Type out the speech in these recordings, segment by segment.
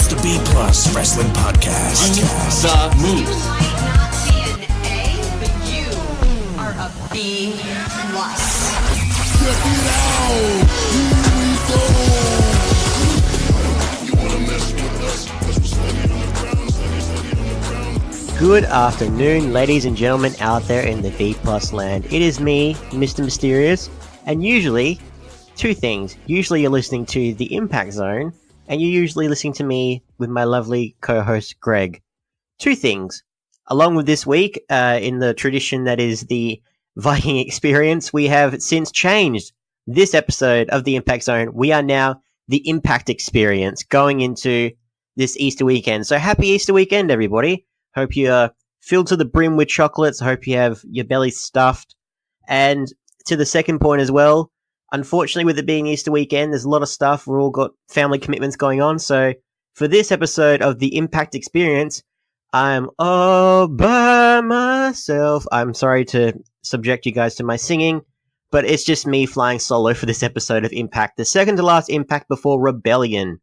It's the B Plus Wrestling Podcast. The Moose. You might not be an A, but you are a B plus. Check it out! Here we go! You wanna mess with us? 'Cause we're steady on the ground, steady on the ground. Good afternoon, ladies and gentlemen out there in the B Plus land. It is me, Mr. Mysterious, and usually, two things. Usually you're listening to the Impact Zone, and you're usually listening to me with my lovely co-host, Greg. Two things. Along with this week, in the tradition that is the Viking experience, we have since changed this episode of the Impact Zone. We are now the Impact Experience going into this Easter weekend. So happy Easter weekend, everybody. Hope you're filled to the brim with chocolates. Hope you have your belly stuffed. And to the second point as well, unfortunately, with it being Easter weekend, there's a lot of stuff. We've all got family commitments going on. So for this episode of the Impact Experience, I'm all by myself. I'm sorry to subject you guys to my singing, but it's just me flying solo for this episode of Impact, the second to last Impact before Rebellion.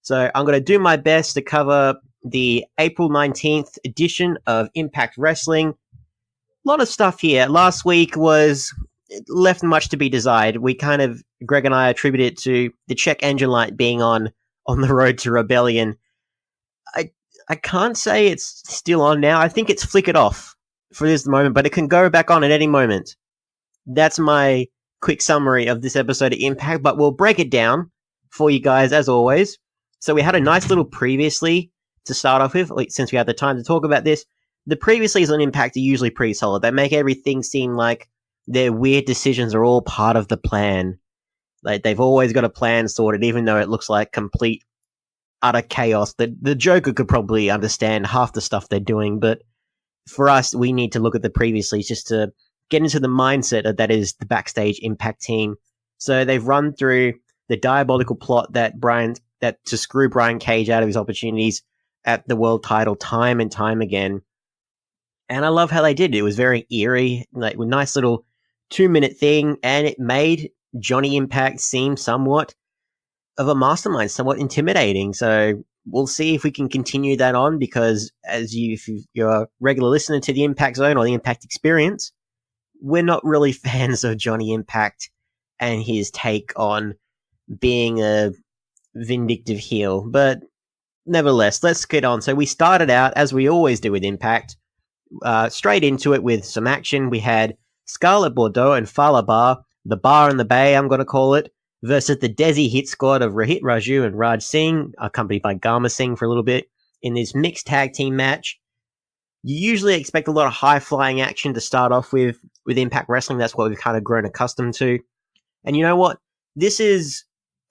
So I'm going to do my best to cover the April 19th edition of Impact Wrestling. A lot of stuff here. Last week was left much to be desired. We kind of, Greg and I attribute it to the check engine light being on the road to Rebellion. I can't say it's still on now. I think it's flickered off for this moment, but it can go back on at any moment. That's my quick summary of this episode of Impact, but we'll break it down for you guys as always. So we had a nice little previously to start off with, since we had the time to talk about this. The previouslys on Impact are usually pretty solid. They make everything seem like their weird decisions are all part of the plan. Like, they've always got a plan sorted, even though it looks like complete, utter chaos. The Joker could probably understand half the stuff they're doing, but for us, we need to look at the previously just to get into the mindset that is the backstage Impact team. So they've run through the diabolical plot that to screw Brian Cage out of his opportunities at the world title time and time again. And I love how they did it. It was very eerie, like a nice little 2-minute thing, and it made Johnny Impact seem somewhat of a mastermind, somewhat intimidating. So we'll see if we can continue that on, because if you're a regular listener to the Impact Zone or the Impact Experience, we're not really fans of Johnny Impact and his take on being a vindictive heel. But nevertheless, let's get on. So we started out, as we always do with Impact, straight into it with some action. We had Scarlett Bordeaux and Fala Bar, the Bar in the Bay, I'm going to call it, versus the Desi Hit Squad of Rohit Raju and Raj Singh, accompanied by Garma Singh for a little bit, in this mixed tag team match. You usually expect a lot of high-flying action to start off with Impact Wrestling. That's what we've kind of grown accustomed to. And you know what?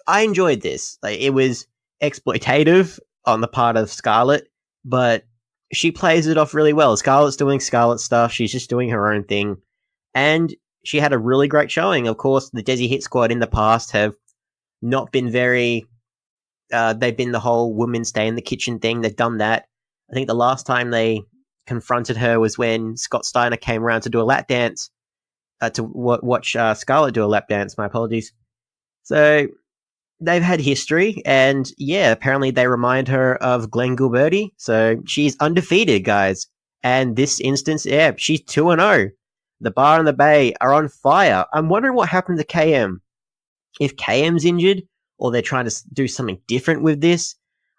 I enjoyed this. Like, it was exploitative on the part of Scarlett, but she plays it off really well. Scarlett's doing Scarlett stuff. She's just doing her own thing. And she had a really great showing. Of course, the Desi Hit Squad in the past have not been very... they've been the whole women stay in the kitchen thing. They've done that. I think the last time they confronted her was when Scott Steiner came around to do a lap dance, to watch Scarlett do a lap dance. My apologies. So they've had history, and yeah, apparently they remind her of Glenn Gilberti. So she's undefeated, guys. And this instance, yeah, she's 2-0. The Bar and the Bay are on fire. I'm wondering what happened to KM. If KM's injured, or they're trying to do something different with this,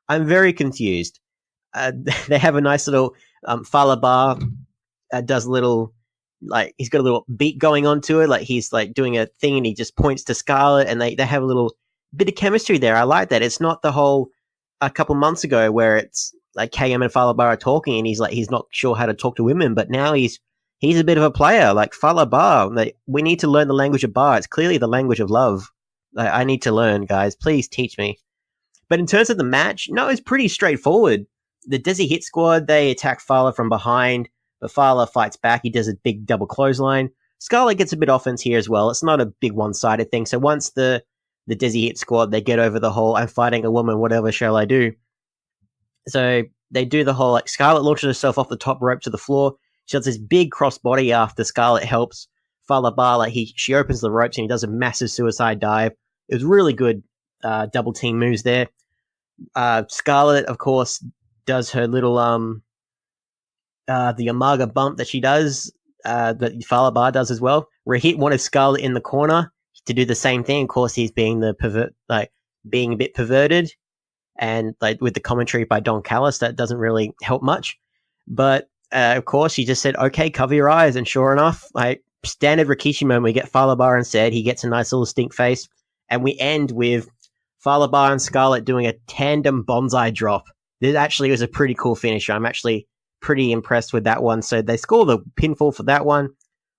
I'm very confused. They have a nice little Fala Bar does a little, like, he's got a little beat going on to it, like he's like doing a thing and he just points to Scarlett, and they have a little bit of chemistry there. I like that. It's not the whole a couple months ago where it's like KM and Fala Bar are talking and he's not sure how to talk to women, but now he's a bit of a player, like Fala Bar. Like, we need to learn the language of bar. It's clearly the language of love. Like, I need to learn, guys. Please teach me. But in terms of the match, no, it's pretty straightforward. The Desi Hit Squad, they attack Fala from behind, but Fala fights back. He does a big double clothesline. Scarlett gets a bit of offense here as well. It's not a big one-sided thing. So once the Desi Hit Squad, they get over the whole, I'm fighting a woman, whatever shall I do? So they do the whole, like, Scarlett launches herself off the top rope to the floor. She does this big crossbody after Scarlett helps Fala Bar. Like, she opens the ropes and he does a massive suicide dive. It was really good double team moves there. Scarlett, of course, does her little the Umaga bump that she does, that Fala Bar does as well. Rahit wanted Scarlett in the corner to do the same thing. Of course, he's being being a bit perverted, and like with the commentary by Don Callis, that doesn't really help much. But of course, she just said, "Okay, cover your eyes," and sure enough, like standard Rikishi moment, we get Fala Bar instead. He gets a nice little stink face, and we end with Fala Bar and Scarlett doing a tandem bonsai drop. This actually was a pretty cool finish. I'm actually pretty impressed with that one. So they score the pinfall for that one.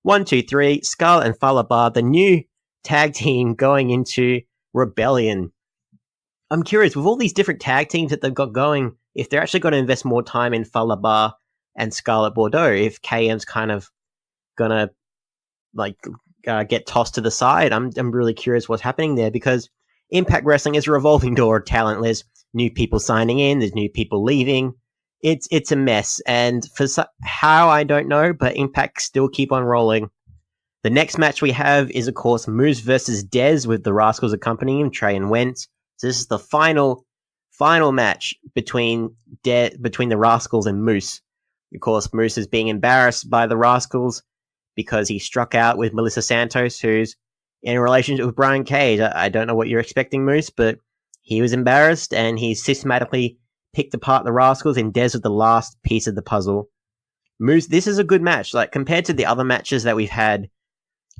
1, 2, 3. Scarlett and Fala Bar, the new tag team going into Rebellion. I'm curious, with all these different tag teams that they've got going, if they're actually going to invest more time in Fala Bar and Scarlett Bordeaux, if KM's kind of gonna get tossed to the side. I'm really curious what's happening there, because Impact Wrestling is a revolving door of talent. There's new people signing in, there's new people leaving. It's a mess, and for how I don't know, but Impact still keep on rolling. The next match we have is, of course, Moose versus Dez, with the Rascals accompanying him, Trey and Wentz. So this is the final match between the Rascals and Moose. Of course, Moose is being embarrassed by the Rascals because he struck out with Melissa Santos, who's in a relationship with Brian Cage. I don't know what you're expecting, Moose, but he was embarrassed, and he systematically picked apart the Rascals, and Dez was the last piece of the puzzle. Moose, this is a good match, like compared to the other matches that we've had.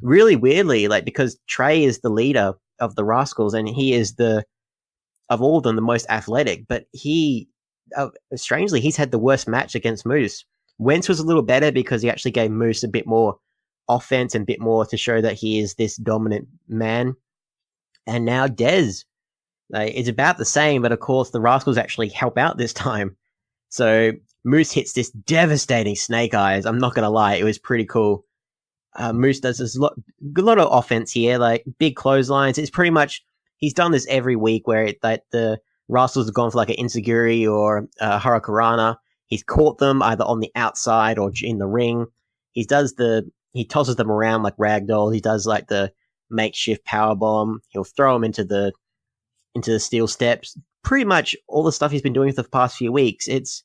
Really weirdly, like, because Trey is the leader of the Rascals, and he is of all of them, the most athletic, but strangely, he's had the worst match against Moose. Wentz was a little better because he actually gave Moose a bit more offense and a bit more to show that he is this dominant man. And now Dez, it's about the same, but of course the Rascals actually help out this time. So Moose hits this devastating snake eyes. I'm not going to lie, it was pretty cool. Moose does this lot of offense here, like big clotheslines. It's pretty much, he's done this every week where the Rascals have gone for like an Inseguri or Huracarana. He's caught them either on the outside or in the ring. He tosses them around like ragdoll. He does like the makeshift power bomb. He'll throw them into the steel steps. Pretty much all the stuff he's been doing for the past few weeks. It's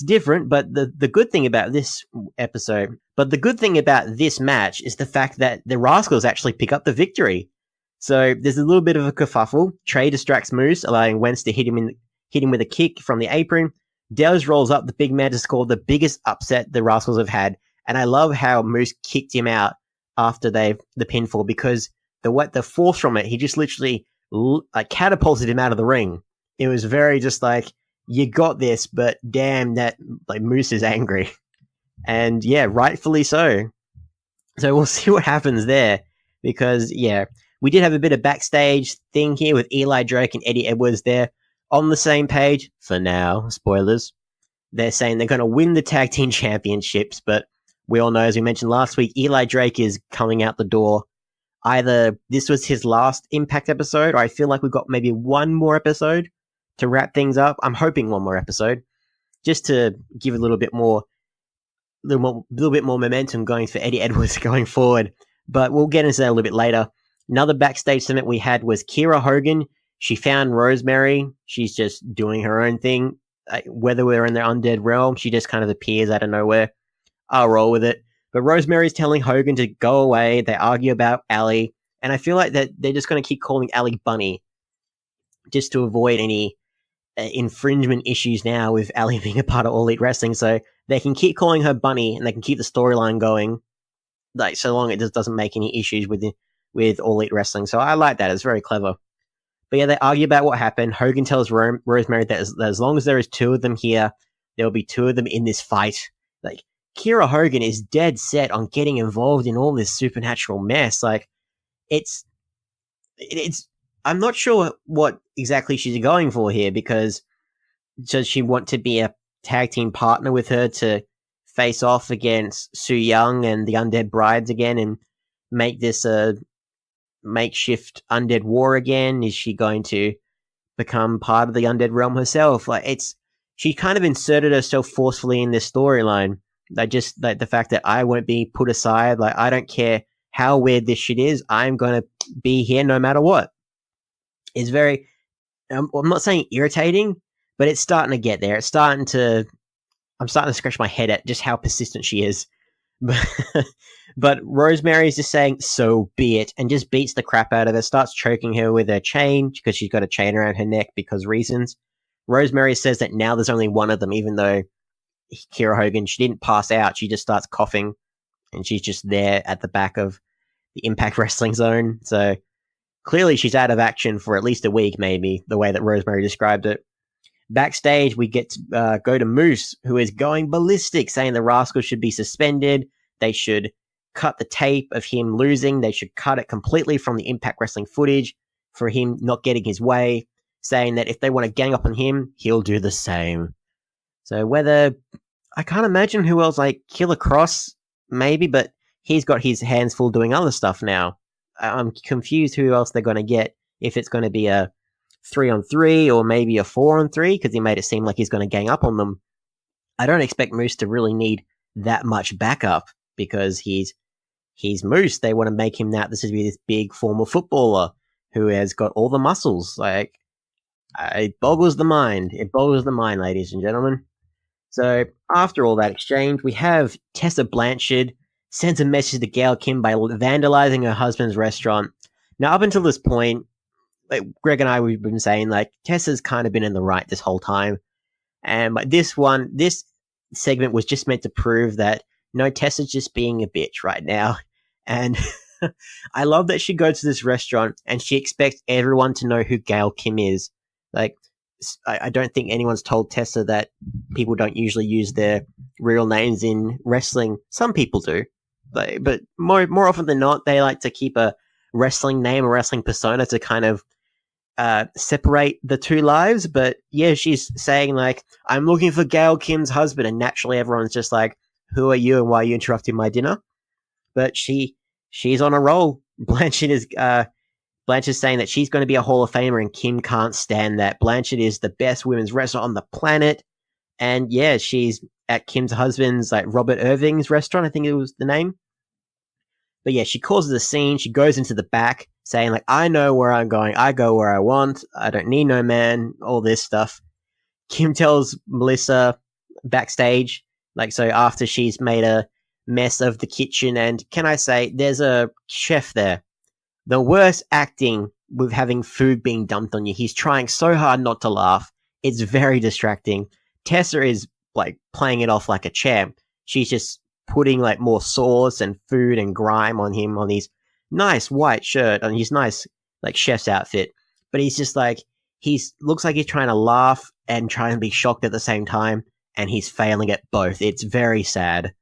different, but the good thing about this match is the fact that the Rascals actually pick up the victory. So there's a little bit of a kerfuffle. Trey distracts Moose, allowing Wentz to hit him with a kick from the apron. Dez rolls up the big man to score the biggest upset the Rascals have had. And I love how Moose kicked him out after the pinfall, because the force from it, he just literally catapulted him out of the ring. It was very just like, you got this, but damn, that Moose is angry. And yeah, rightfully so. So we'll see what happens there, because yeah, we did have a bit of backstage thing here with Eli Drake and Eddie Edwards there on the same page for now. Spoilers. They're saying they're going to win the tag team championships, but we all know, as we mentioned last week, Eli Drake is coming out the door. Either this was his last Impact episode, or I feel like we've got maybe one more episode to wrap things up. I'm hoping one more episode, just to give a little bit more momentum going for Eddie Edwards going forward. But we'll get into that a little bit later. Another backstage segment we had was Kiera Hogan. She found Rosemary. She's just doing her own thing. Whether we're in the undead realm, she just kind of appears out of nowhere. I'll roll with it. But Rosemary's telling Hogan to go away. They argue about Allie. And I feel like that they're just going to keep calling Allie Bunny, just to avoid any infringement issues now with Allie being a part of All Elite Wrestling. So they can keep calling her Bunny, and they can keep the storyline going, so long it just doesn't make any issues with All Elite Wrestling. So I like that. It's very clever. But yeah, they argue about what happened. Hogan tells Rosemary that as long as there is two of them here, there will be two of them in this fight. Kiera Hogan is dead set on getting involved in all this supernatural mess. It's I'm not sure what exactly she's going for here, because does she want to be a tag team partner with her to face off against Su Yung and the Undead Brides again and make this a makeshift undead war again? Is she going to become part of the undead realm herself? She kind of inserted herself forcefully in this storyline. The fact that I won't be put aside. I don't care how weird this shit is. I'm going to be here no matter what. It's very, I'm not saying irritating, but it's starting to get there. I'm starting to scratch my head at just how persistent she is. But Rosemary is just saying, so be it, and just beats the crap out of her, starts choking her with her chain, because she's got a chain around her neck because reasons. Rosemary says that now there's only one of them, even though Kira Hogan, she didn't pass out, she just starts coughing, and she's just there at the back of the Impact Wrestling Zone. So clearly she's out of action for at least a week, maybe, the way that Rosemary described it. Backstage, we get to go to Moose, who is going ballistic, saying the Rascal should be suspended. They should cut the tape of him losing. They should cut it completely from the Impact Wrestling footage for him not getting his way, saying that if they want to gang up on him, he'll do the same. So I can't imagine who else, like Killer Cross, maybe, but he's got his hands full doing other stuff now. I'm confused who else they're going to get, if it's going to be a 3-on-3 or maybe a 4-on-3, because he made it seem like he's going to gang up on them. I don't expect Moose to really need that much backup, because he's Moose. They want to make him that this is this big former footballer who has got all the muscles. Like, it boggles the mind. It boggles the mind, ladies and gentlemen. So after all that exchange, we have Tessa Blanchard sends a message to Gail Kim by vandalizing her husband's restaurant. Now, up until this point, like Greg and I, we've been saying, like, Tessa's kind of been in the right this whole time. And this segment was just meant to prove that, no, Tessa's just being a bitch right now. And I love that she goes to this restaurant and she expects everyone to know who Gail Kim is. Like, I don't think anyone's told Tessa that people don't usually use their real names in wrestling. Some people do. But more often than not, they like to keep a wrestling name, a wrestling persona to kind of separate the two lives. But yeah, she's saying, like, I'm looking for Gail Kim's husband, and naturally everyone's just like, who are you and why are you interrupting my dinner? But she's on a roll. Blanchard is saying that she's going to be a Hall of Famer, and Kim can't stand that. Blanchard is the best women's wrestler on the planet. And yeah, she's at Kim's husband's, like, Robert Irving's restaurant, I think it was the name. But yeah, she causes a scene. She goes into the back saying, like, I know where I'm going. I go where I want. I don't need no man, all this stuff. Kim tells Melissa backstage, like, so after she's made a mess of the kitchen, and can I say, there's a chef there. The worst acting with having food being dumped on you. He's trying so hard not to laugh. It's very distracting. Tessa is, like, playing it off like a champ. She's just putting, like, more sauce and food and grime on him, on his nice white shirt, on his nice, like, chef's outfit. But he's just like, looks like he's trying to laugh and trying to be shocked at the same time, and he's failing at both. It's very sad.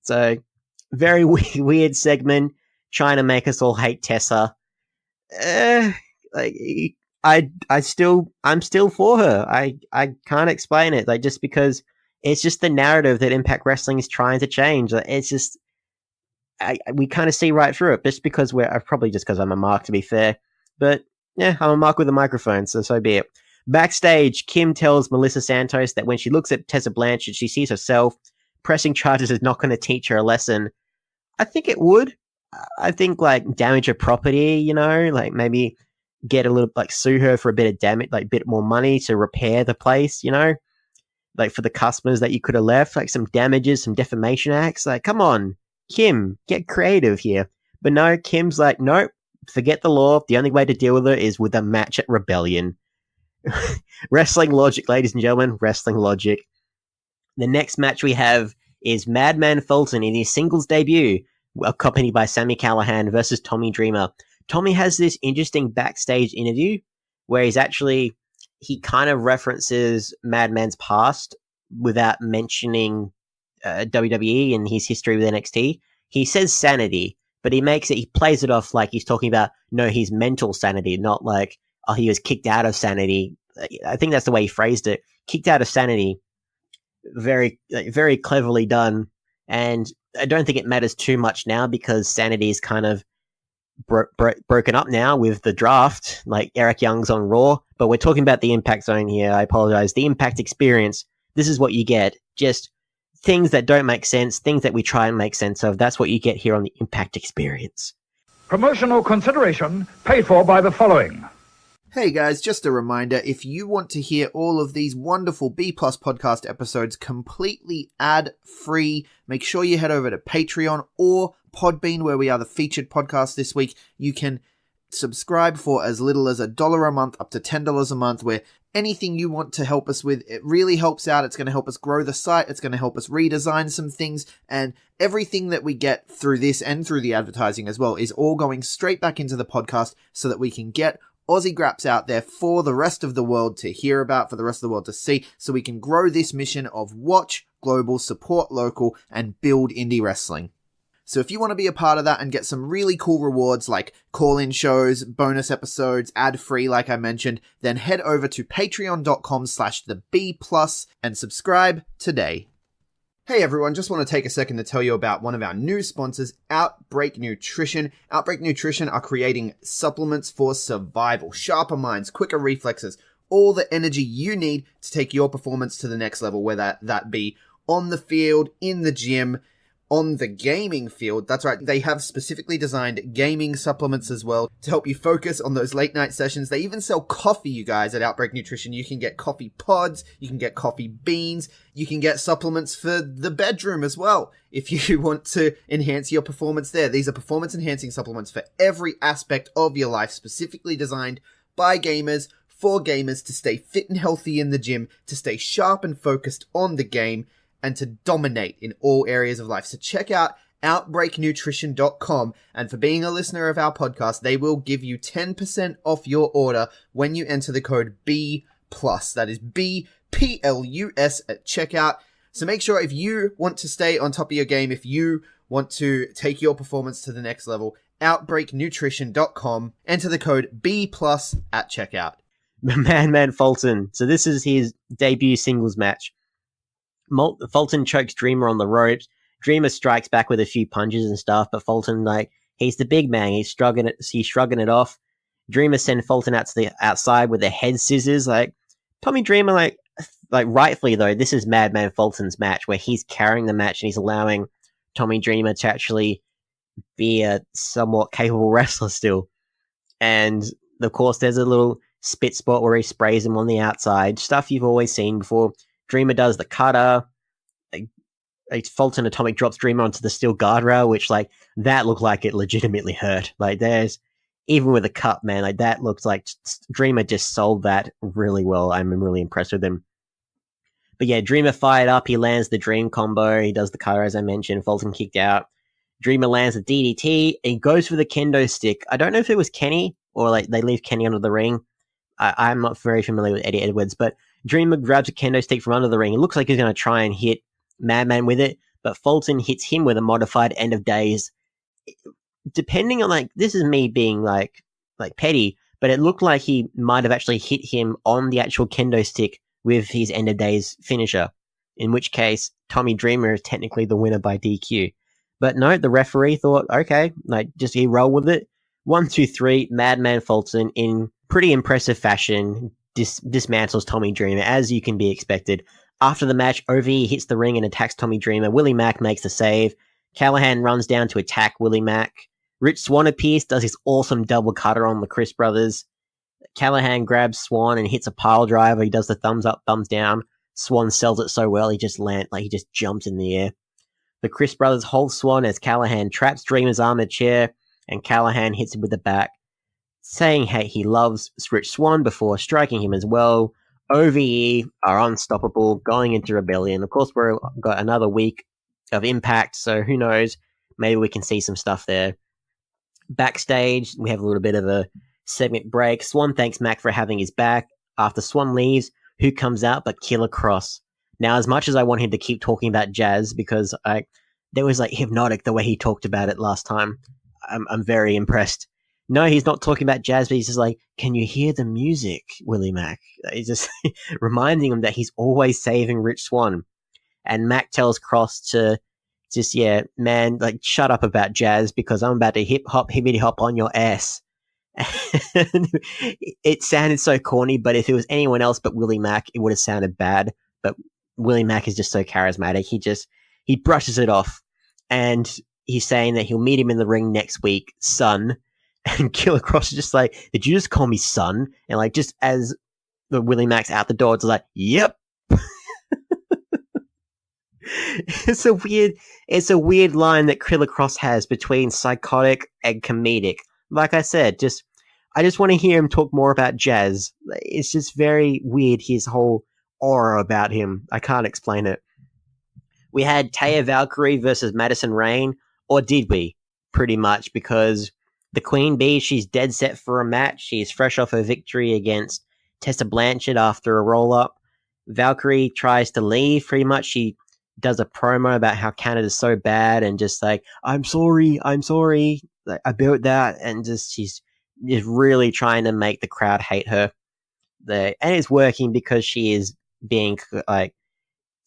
So, very weird segment, trying to make us all hate Tessa. Like, I'm still for her. I can't explain it. Like, just because it's just the narrative that Impact Wrestling is trying to change. Like, it's just, we kind of see right through it. Just because probably just because I'm a mark, to be fair. But yeah, I'm a mark with a microphone, so be it. Backstage, Kim tells Melissa Santos that when she looks at Tessa Blanchard, she sees herself. Pressing charges is not going to teach her a lesson. I think it would. I think, like, damage her property, you know, like, maybe get a little, like, sue her for a bit of damage, like, bit more money to repair the place, you know, like, for the customers that you could have left, like, some damages, some defamation acts. Like, come on, Kim, get creative here. But no, Kim's like, nope, forget the law. The only way to deal with it is with a match at Rebellion. Wrestling logic, ladies and gentlemen, wrestling logic. The next match we have is Madman Fulton in his singles debut, accompanied by Sami Callihan versus Tommy Dreamer. Tommy has this interesting backstage interview where he kind of references Madman's past without mentioning WWE and his history with NXT. He says sanity, but he plays it off like he's talking about, no, his mental sanity, not like, oh, he was kicked out of sanity. I think that's the way he phrased it. Kicked out of sanity. Very, very cleverly done. And I don't think it matters too much now, because sanity is kind of broken up now with the draft. Like, Eric Young's on Raw, but we're talking about the Impact Zone here. I apologize. The Impact experience. This is what you get. Just things that don't make sense, things that we try and make sense of. That's what you get here on the Impact experience. Promotional consideration paid for by the following. Hey guys, just a reminder, if you want to hear all of these wonderful B Plus podcast episodes completely ad-free, make sure you head over to Patreon or Podbean, where we are the featured podcast this week. You can subscribe for as little as $1 a month, up to $10 a month, where anything you want to help us with, it really helps out. It's going to help us grow the site. It's going to help us redesign some things, and everything that we get through this and through the advertising as well is all going straight back into the podcast so that we can get Aussie Graps out there for the rest of the world to hear about, for the rest of the world to see, so we can grow this mission of watch global, support local, and build indie wrestling. So if you want to be a part of that and get some really cool rewards like call-in shows, bonus episodes, ad-free like I mentioned, then head over to patreon.com/theb+ and subscribe today. Hey everyone, just want to take a second to tell you about one of our new sponsors, OUTBREAK Nutrition. OUTBREAK Nutrition are creating supplements for survival, sharper minds, quicker reflexes, all the energy you need to take your performance to the next level, whether that be on the field, in the gym, on the gaming field. That's right, they have specifically designed gaming supplements as well to help you focus on those late night sessions. They even sell coffee, you guys, at OUTBREAK Nutrition. You can get coffee pods, you can get coffee beans, you can get supplements for the bedroom as well if you want to enhance your performance there. These are performance enhancing supplements for every aspect of your life, specifically designed by gamers, for gamers, to stay fit and healthy in the gym, to stay sharp and focused on the game, and to dominate in all areas of life. So check out OutbreakNutrition.com, and for being a listener of our podcast, they will give you 10% off your order when you enter the code B+. That is BPLUS at checkout. So make sure, if you want to stay on top of your game, if you want to take your performance to the next level, OutbreakNutrition.com, enter the code B+ at checkout. Man Fulton. So this is his debut singles match. Fulton chokes Dreamer on the ropes. Dreamer strikes back with a few punches and stuff, but Fulton, he's the big man. He's shrugging it off. Dreamer sends Fulton out to the outside with the head scissors. Tommy Dreamer, rightfully though, this is Madman Fulton's match where he's carrying the match and he's allowing Tommy Dreamer to actually be a somewhat capable wrestler still. And of course, there's a little spit spot where he sprays him on the outside. Stuff you've always seen before. Dreamer does the cutter. Fulton Atomic drops Dreamer onto the steel guardrail, which, that looked like it legitimately hurt. Even with a cut, man, that looks like Dreamer just sold that really well. I'm really impressed with him. But yeah, Dreamer fired up. He lands the Dream combo. He does the cutter, as I mentioned. Fulton kicked out. Dreamer lands a DDT. He goes for the kendo stick. I don't know if it was Kenny or they leave Kenny under the ring. I'm not very familiar with Eddie Edwards, but Dreamer grabs a kendo stick from under the ring. It looks like he's going to try and hit Madman with it, but Fulton hits him with a modified End of Days. Depending on, this is me being, petty, but it looked like he might have actually hit him on the actual kendo stick with his End of Days finisher, in which case Tommy Dreamer is technically the winner by DQ. But no, the referee thought, okay, just he roll with it. 1, 2, 3, Madman Fulton in pretty impressive fashion dismantles Tommy Dreamer, as you can be expected. After the match, OVE hits the ring and attacks Tommy Dreamer. Willie Mack makes the save. Callahan runs down to attack Willie Mack. Rich Swann appears, does his awesome double cutter on the Chris brothers. Callahan grabs Swann and hits a pile driver. He does the thumbs up, thumbs down. Swann sells it so well, he just jumps in the air. The Chris brothers hold Swann as Callahan traps Dreamer's arm in a chair, and Callahan hits him with the back, saying hey, he loves Rich Swann before striking him as well. OVE are unstoppable, going into Rebellion. Of course, we've got another week of Impact, so who knows? Maybe we can see some stuff there. Backstage, we have a little bit of a segment break. Swann thanks Mac for having his back. After Swann leaves, who comes out but Killer Cross? Now, as much as I want him to keep talking about Jazz, because there was hypnotic the way he talked about it last time. I'm very impressed. No, he's not talking about Jazz, but he's just can you hear the music, Willie Mack? He's just reminding him that he's always saving Rich Swann. And Mac tells Cross to just, shut up about Jazz because I'm about to hippity hop on your ass. It sounded so corny, but if it was anyone else but Willie Mack, it would have sounded bad. But Willie Mack is just so charismatic. He brushes it off. And he's saying that he'll meet him in the ring next week, son. And Killer Cross is just like, did you just call me son? And like, just as the Willie Max out the door, it's like, yep. It's a weird line that Killer Cross has between psychotic and comedic. Like I said, I just want to hear him talk more about jazz. It's just very weird, his whole aura about him. I can't explain it. We had Taya Valkyrie versus Madison Rayne, or did we? Pretty much, because the Queen Bee, she's dead set for a match. She's fresh off her victory against Tessa Blanchard after a roll-up. Valkyrie tries to leave, pretty much. She does a promo about how Canada's so bad and just like, I'm sorry about that. And she's really trying to make the crowd hate her. And it's working because she is being like,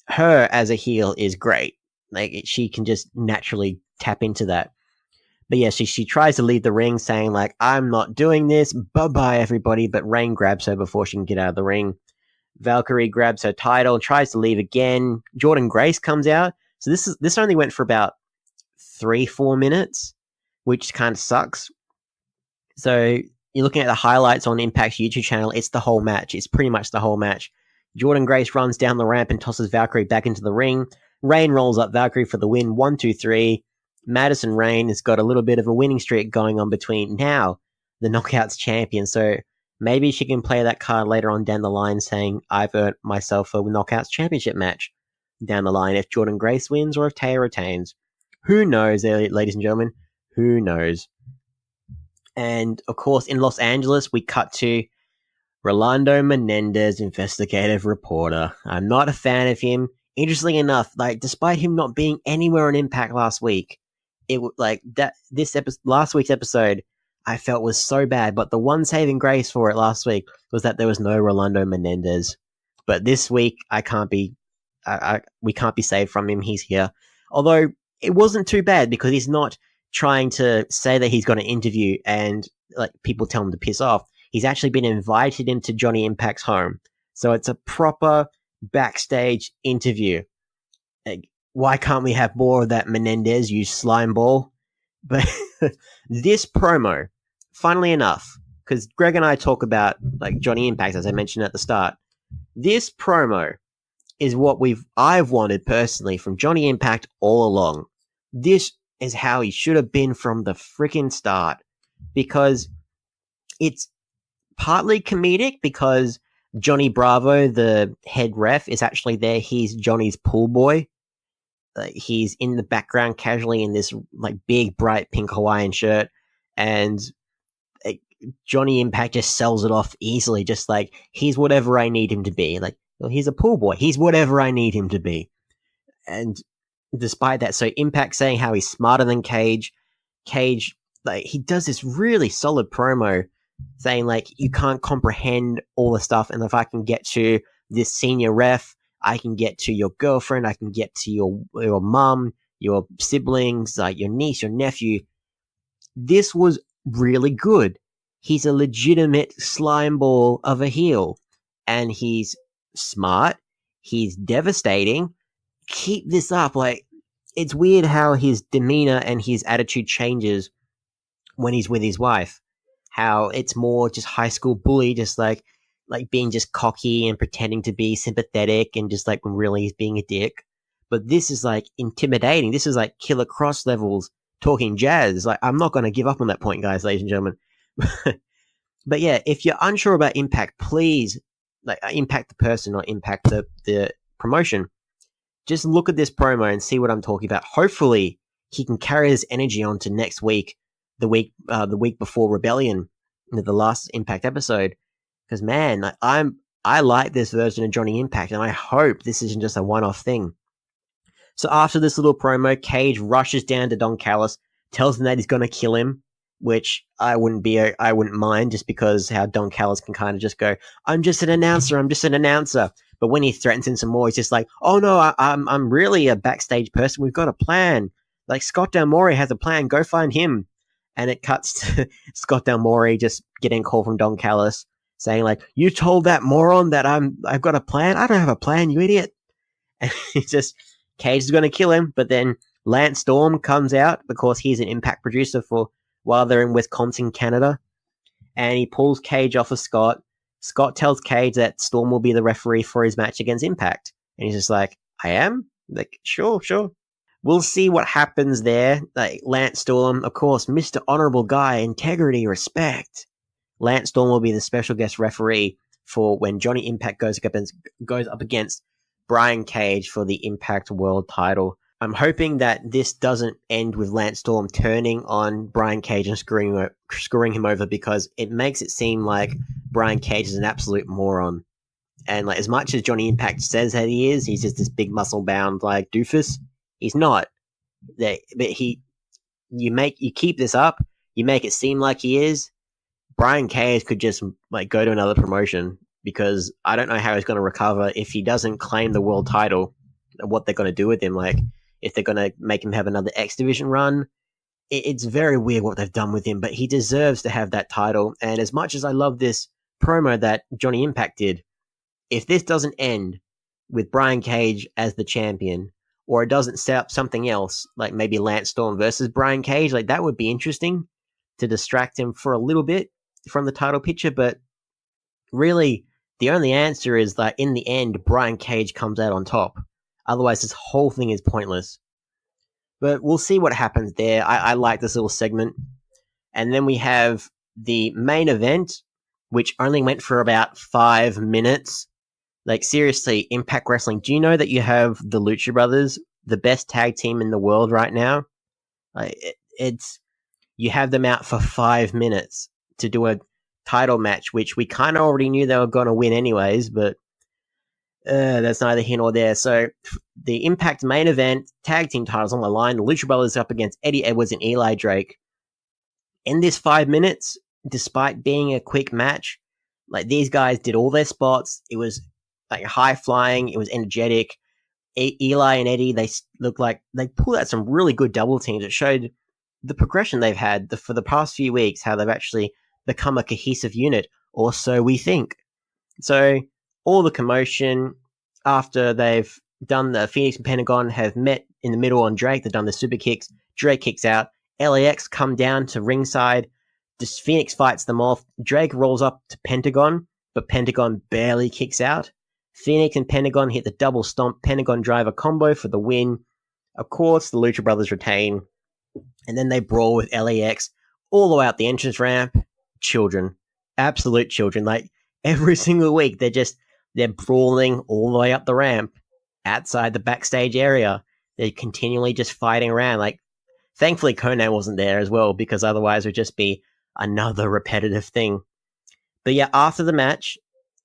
her as a heel is great. Like, she can just naturally tap into that. But yeah, she tries to leave the ring saying like, I'm not doing this. Bye-bye, everybody. But Rain grabs her before she can get out of the ring. Valkyrie grabs her title, tries to leave again. Jordan Grace comes out. So this only went for about 3-4 minutes, which kind of sucks. So you're looking at the highlights on Impact's YouTube channel. It's the whole match. It's pretty much the whole match. Jordan Grace runs down the ramp and tosses Valkyrie back into the ring. Rain rolls up Valkyrie for the win. 1, 2, 3. Madison Rayne has got a little bit of a winning streak going on between now the Knockouts champion. So maybe she can play that card later on down the line saying, I've earned myself a Knockouts championship match down the line if Jordan Grace wins or if Taya retains. Who knows, ladies and gentlemen? Who knows? And, of course, in Los Angeles, we cut to Rolando Menendez, investigative reporter. I'm not a fan of him. Interestingly enough, like, despite him not being anywhere on Impact last week, last week's episode, I felt was so bad, but the one saving grace for it last week was that there was no Rolando Menendez. But this week, we can't be saved from him. He's here. Although, it wasn't too bad because he's not trying to say that he's got an interview and like people tell him to piss off. He's actually been invited into Johnny Impact's home. So it's a proper backstage interview. Like, why can't we have more of that Menendez, you slime ball? But this promo, funnily enough, because Greg and I talk about like Johnny Impact, as I mentioned at the start, this promo is what I've wanted personally from Johnny Impact all along. This is how he should have been from the freaking start, because it's partly comedic because Johnny Bravo, the head ref, is actually there. He's Johnny's pool boy. He's in the background casually in this like big bright pink Hawaiian shirt, and Johnny Impact just sells it off easily, just like, he's whatever I need him to be. Like, well, he's a pool boy. He's whatever I need him to be. And despite that, so Impact saying how he's smarter than Cage, like, he does this really solid promo saying like, you can't comprehend all the stuff, and if I can get to this senior ref, I can get to your girlfriend, I can get to your mum, your siblings, like your niece, your nephew. This was really good. He's a legitimate slime ball of a heel, and he's smart, he's devastating. Keep this up. Like, it's weird how his demeanor and his attitude changes when he's with his wife. How it's more just high school bully, just like being just cocky and pretending to be sympathetic, and just like when really he's being a dick. But this is like intimidating. This is like Killer Cross levels talking jazz. Like, I'm not going to give up on that point, guys, ladies and gentlemen. But yeah, if you're unsure about Impact, please, like, Impact the person, not Impact the promotion, just look at this promo and see what I'm talking about. Hopefully he can carry his energy on to next week, the week before Rebellion, the last Impact episode. Because, man, I like this version of Johnny Impact, and I hope this isn't just a one-off thing. So after this little promo, Cage rushes down to Don Callis, tells him that he's going to kill him, which I wouldn't mind, just because how Don Callis can kind of just go, I'm just an announcer. But when he threatens him some more, he's just like, oh no, I'm really a backstage person. We've got a plan. Like, Scott Del More has a plan. Go find him. And it cuts to Scott Del More just getting a call from Don Callis saying like, you told that moron that I've got a plan? I don't have a plan, you idiot. And he's just, Cage is going to kill him, but then Lance Storm comes out because he's an Impact producer for while they're in Wisconsin, Canada. And he pulls Cage off of Scott. Scott tells Cage that Storm will be the referee for his match against Impact. And he's just like, I am? Like, sure. We'll see what happens there. Like, Lance Storm, of course, Mr. Honorable Guy, integrity, respect. Lance Storm will be the special guest referee for when Johnny Impact goes up against Brian Cage for the Impact World title. I'm hoping that this doesn't end with Lance Storm turning on Brian Cage and screwing him over, because it makes it seem like Brian Cage is an absolute moron. And like, as much as Johnny Impact says that he is, he's just this big muscle-bound like doofus. He's not. But you keep this up, you make it seem like he is. Brian Cage could just like go to another promotion, because I don't know how he's going to recover if he doesn't claim the world title. What they're going to do with him, like if they're going to make him have another X Division run. It's very weird what they've done with him, but he deserves to have that title. And as much as I love this promo that Johnny Impact did, if this doesn't end with Brian Cage as the champion, or it doesn't set up something else, like maybe Lance Storm versus Brian Cage, like that would be interesting to distract him for a little bit from the title picture. But really, the only answer is that in the end, Brian Cage comes out on top. Otherwise, this whole thing is pointless. But we'll see what happens there. I like this little segment. And then we have the main event, which only went for about 5 minutes. Like, seriously, Impact Wrestling, do you know that you have the Lucha Brothers, the best tag team in the world right now? You have them out for 5 minutes to do a title match, which we kind of already knew they were going to win anyways, but that's neither here nor there. So, the Impact main event, tag team titles on the line, the Lucha Brothers up against Eddie Edwards and Eli Drake. In this 5 minutes, despite being a quick match, like, these guys did all their spots. It was like high flying, it was energetic. Eli and Eddie, they looked like they pulled out some really good double teams. It showed the progression they've had for the past few weeks, how they've actually become a cohesive unit, or so we think. So, all the commotion after they've done the Phoenix and Pentagon have met in the middle on Drake. They've done the super kicks. Drake kicks out. LAX come down to ringside. Phoenix fights them off. Drake rolls up to Pentagon, but Pentagon barely kicks out. Phoenix and Pentagon hit the double stomp Pentagon driver combo for the win. Of course, the Lucha Brothers retain. And then they brawl with LAX all the way out the entrance ramp. Children. Absolute children. Like, every single week, they're brawling all the way up the ramp outside the backstage area. They're continually just fighting around. Like, thankfully, Conan wasn't there as well, because otherwise it would just be another repetitive thing. But yeah, after the match,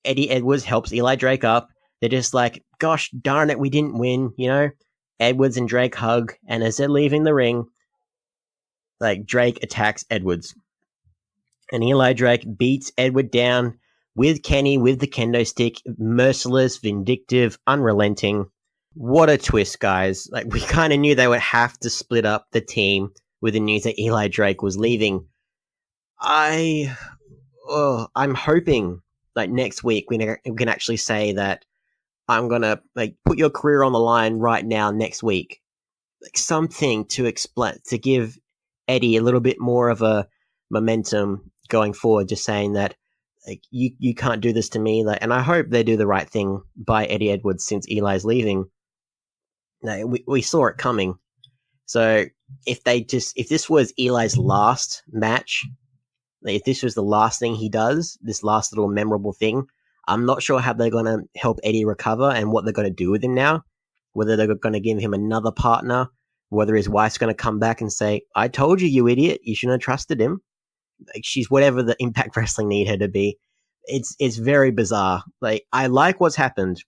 Eddie Edwards helps Eli Drake up. They're just like, gosh darn it, we didn't win, you know? Edwards and Drake hug, and as they're leaving the ring, like, Drake attacks Edwards. And Eli Drake beats Edward down with Kenny, with the kendo stick, merciless, vindictive, unrelenting. What a twist, guys. Like, we kind of knew they would have to split up the team with the news that Eli Drake was leaving. I'm hoping, like, next week we can actually say that I'm going to, like, put your career on the line right now next week. Like, something to explain, to give Eddie a little bit more of a momentum going forward, just saying that, like, you can't do this to me. Like, and I hope they do the right thing by Eddie Edwards since Eli's leaving. Like, we saw it coming. So if this was Eli's last match, like, if this was the last thing he does, this last little memorable thing, I'm not sure how they're going to help Eddie recover and what they're going to do with him now. Whether they're going to give him another partner, whether his wife's going to come back and say, I told you, you idiot, you shouldn't have trusted him. Like, she's whatever the Impact Wrestling need her to be. It's very bizarre. Like, I like what's happened.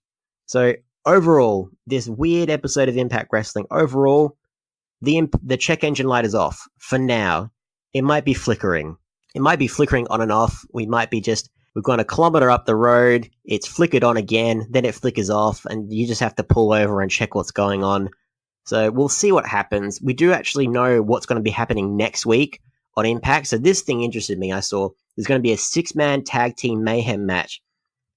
So overall, this weird episode of Impact Wrestling, overall, the check engine light is off for now. It might be flickering. It might be flickering on and off. We've gone a kilometer up the road. It's flickered on again. Then it flickers off, and you just have to pull over and check what's going on. So we'll see what happens. We do actually know what's going to be happening next week on Impact. So this thing interested me. I saw there's going to be a 6-man tag team mayhem match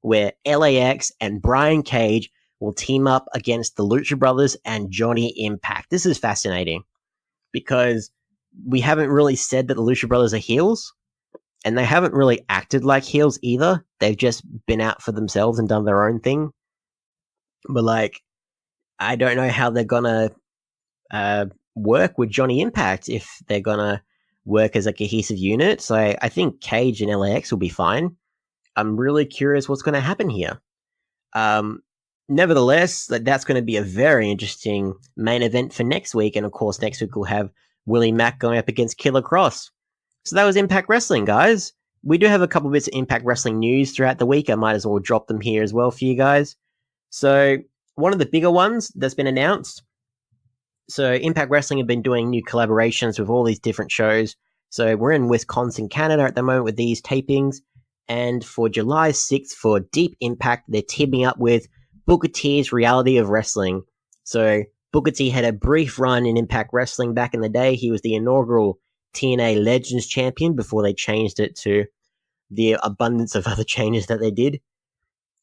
where LAX and Brian Cage will team up against the Lucha Brothers and Johnny Impact. This is fascinating because we haven't really said that the Lucha Brothers are heels, and they haven't really acted like heels either. They've just been out for themselves and done their own thing. But, like, I don't know how they're gonna work with Johnny Impact if they're gonna work as a cohesive unit. So I think Cage and LAX will be fine. I'm really curious what's going to happen here. Nevertheless, that's going to be a very interesting main event for next week. And of course, next week we'll have Willie Mack going up against Killer Cross. So that was Impact Wrestling, guys. We do have a couple bits of Impact Wrestling news throughout the week. I might as well drop them here as well for you guys. So one of the bigger ones that's been announced. So Impact Wrestling have been doing new collaborations with all these different shows. So we're in Wisconsin, Canada at the moment with these tapings. And for July 6th, for Deep Impact, they're teaming up with Booker T's Reality of Wrestling. So Booker T had a brief run in Impact Wrestling back in the day. He was the inaugural TNA Legends champion before they changed it to the abundance of other changes that they did.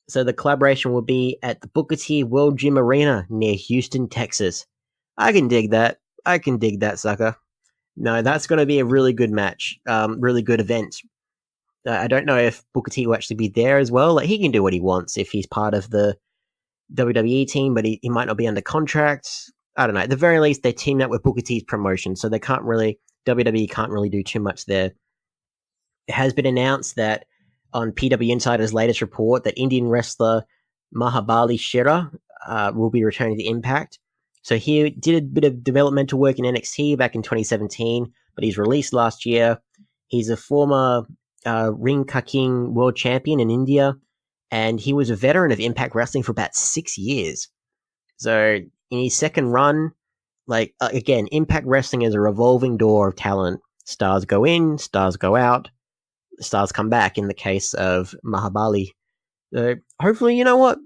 So the collaboration will be at the Booker T World Gym Arena near Houston, Texas. I can dig that. I can dig that, sucker. No, that's going to be a really good match. Really good event. I don't know if Booker T will actually be there as well. Like, he can do what he wants if he's part of the WWE team, but he might not be under contract. I don't know. At the very least, they're teamed up with Booker T's promotion, so WWE can't really do too much there. It has been announced that on PW Insider's latest report that Indian wrestler Mahabali Shera will be returning to Impact. So he did a bit of developmental work in NXT back in 2017, but he's released last year. He's a former Ring Ka King world champion in India, and he was a veteran of Impact Wrestling for about 6 years. So in his second run, again, Impact Wrestling is a revolving door of talent. Stars go in, stars go out, stars come back in the case of Mahabali. So hopefully, you know what?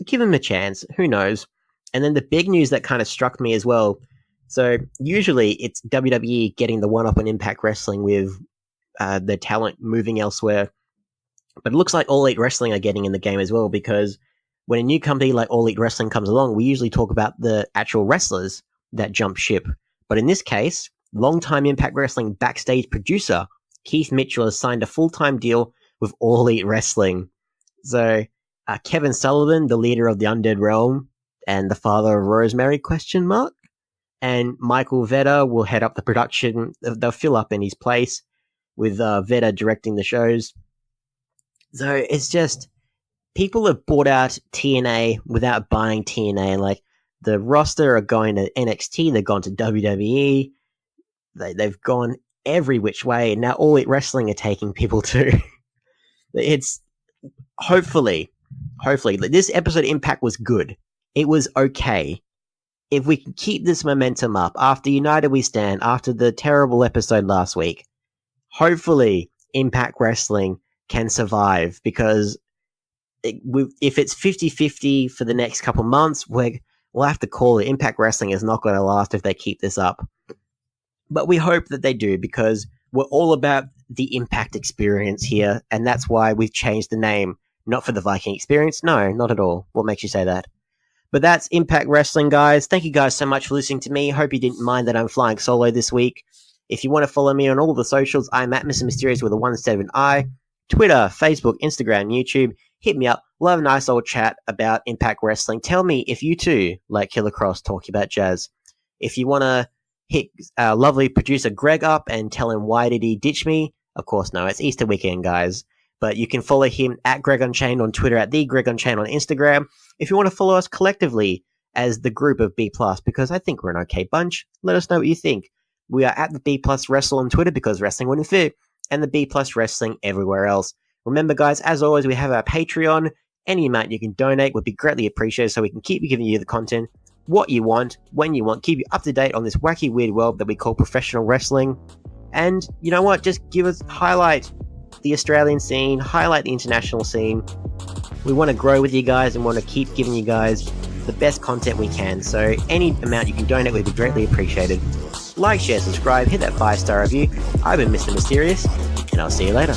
Give him a chance. Who knows? And then the big news that kind of struck me as well. So usually it's WWE getting the one-up on Impact Wrestling with their talent moving elsewhere. But it looks like All Elite Wrestling are getting in the game as well, because when a new company like All Elite Wrestling comes along, we usually talk about the actual wrestlers that jump ship. But in this case, longtime Impact Wrestling backstage producer Keith Mitchell has signed a full-time deal with All Elite Wrestling. So Kevin Sullivan, the leader of the Undead Realm and the father of Rosemary, and Michael Vedder will head up the production. They'll fill up in his place with Vedder directing the shows. So it's just, people have bought out TNA without buying TNA. Like, the roster are going to NXT, they've gone to WWE, they've gone every which way, and now All Elite Wrestling are taking people too. It's hopefully, this episode of Impact was good. It was okay. If we can keep this momentum up after United We Stand, after the terrible episode last week, hopefully Impact Wrestling can survive, because if it's 50-50 for the next couple months, we'll have to call it. Impact Wrestling is not going to last if they keep this up. But we hope that they do, because we're all about the Impact experience here, and that's why we've changed the name. Not for the Viking experience. No, not at all. What makes you say that? But that's Impact Wrestling, guys. Thank you guys so much for listening to me. Hope you didn't mind that I'm flying solo this week. If you want to follow me on all the socials, I'm at Mr. Mysterious with a 1 instead of an I. Twitter, Facebook, Instagram, YouTube. Hit me up. We'll have a nice old chat about Impact Wrestling. Tell me if you too like Killer Cross talking about jazz. If you want to hit lovely producer Greg up and tell him why did he ditch me, of course, no, it's Easter weekend, guys. But you can follow him at Greg Unchained on Twitter, at the Greg Unchained on Instagram. If you want to follow us collectively as the group of B+, because I think we're an okay bunch, let us know what you think. We are at the B+ Wrestle on Twitter, because wrestling wouldn't fit, and the B+ Wrestling everywhere else. Remember, guys, as always, we have our Patreon. Any amount you can donate would be greatly appreciated, so we can keep giving you the content, what you want, when you want, keep you up to date on this wacky, weird world that we call professional wrestling. And you know what? Just highlight the Australian scene, highlight the international scene. We want to grow with you guys and want to keep giving you guys the best content we can. So any amount you can donate would be greatly appreciated. Like, share, subscribe, hit that 5-star review. I've been Mr. Mysterious, and I'll see you later.